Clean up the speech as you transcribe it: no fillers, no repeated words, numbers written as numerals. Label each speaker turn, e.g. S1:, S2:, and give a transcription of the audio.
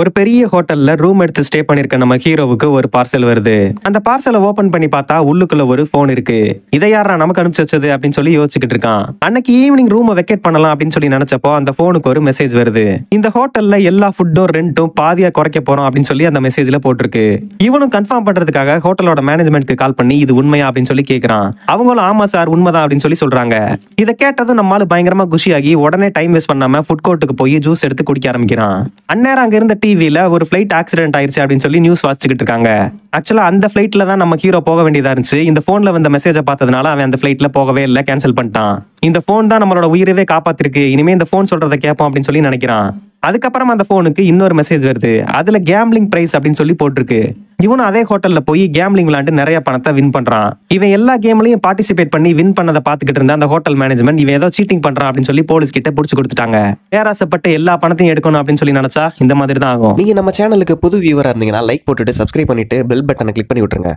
S1: ஒரு பெரிய ஹோட்டல்ல ரூம் எடுத்து ஸ்டே பண்ணிருக்க நம்ம ஹீரோவுக்கு ஒரு பார்சல் வருது. அந்த பார்சலை ஓபன் பண்ணி பார்த்தா உள்ளுக்குள்ள ஒரு போன் இருக்கு. இதை யாரா நமக்கு அனுப்பிச்சு வச்சது அப்படின்னு சொல்லி யோசிச்சுக்கிட்டு இருக்கான். அன்னைக்கு ஈவினிங் ரூமை வெக்கேட் பண்ணலாம் அப்படின்னு சொல்லி நினைச்சப்போ அந்த போனுக்கு ஒரு மெசேஜ் வருது. இந்த ஹோட்டல்ல எல்லா ஃபுட்டும் ரெண்டும் பாதியா குறைக்க போறோம் அப்படின்னு சொல்லி அந்த மெசேஜ்ல போட்டிருக்கு. இவனும் கன்ஃபார்ம் பண்றதுக்காக ஹோட்டலோட மேனேஜ்மெண்ட்க்கு கால் பண்ணி இது உண்மையா அப்படின்னு சொல்லி கேக்குறான். அவங்களும் ஆமா சார் உண்மைதான் அப்படின்னு சொல்லி சொல்றாங்க. இதை கேட்டதும் நம்மால பயங்கரமா குஷியாகி உடனே டைம் வேஸ்ட் பண்ணாம ஃபுட் கோர்ட்டுக்கு போய் ஜூஸ் எடுத்து குடிக்க ஆரம்பிக்கிறான். அந்நேரம் அங்க இருந்த டிவில ஒரு ஃபிளைட் ஆக்சிடென்ட் ஆயிருச்சு அப்படின்னு சொல்லி நியூஸ் வாசிச்சுக்கிட்டு இருக்காங்க. ஆக்சுவலா அந்த ஃபிளைட்ல தான் நம்ம ஹீரோ போக வேண்டியதா இருந்துச்சு. இந்த போன்ல வந்த மெசேஜை பார்த்ததுனால அவன் அந்த ஃபிளைட்ல போகவே இல்லை, கேன்சல் பண்ணிட்டான். இந்த போன் தான் நம்மளோட உயிரவே காப்பாத்திருக்கு, இனிமே இந்த போன் சொல்றதை கேட்போம் அப்படின்னு சொல்லி நினைக்கிறான். அதுக்கப்புறம் அந்த போனுக்கு இன்னொரு மெசேஜ் வருது. அதுல கேம்பிளிங் பிரைஸ் அப்படின்னு சொல்லி போட்டிருக்கு. இவனும் அதே ஹோட்டல்ல போய் கேம்பிளிங் விளையாண்டு நிறைய பணத்தை வின் பண்றான். இவன் எல்லா கேம்லயும் பார்ட்டிசிபேட் பண்ணி வின் பண்ணதை பாத்துக்கிட்டு இருந்த அந்த ஹோட்டல் மேனேஜ்மெண்ட் இவன் ஏதோ சீட்டிங் பண்றான் அப்படின்னு சொல்லி போலீஸ் கிட்ட புடிச்சு கொடுத்துட்டாங்க. பேராசப்பட்டு எல்லா பணத்தையும் எடுக்கணும் அப்படின்னு சொல்லி நினைச்சா இந்த மாதிரி தான் ஆகும்.
S2: நீங்க நம்ம சேனலுக்கு புது வியூவரா இருந்தீங்கன்னா லைக் போட்டுட்டு சப்ஸ்கிரைப் பண்ணிட்டு பெல் பட்டனை கிளிக் பண்ணி விட்டுருங்க.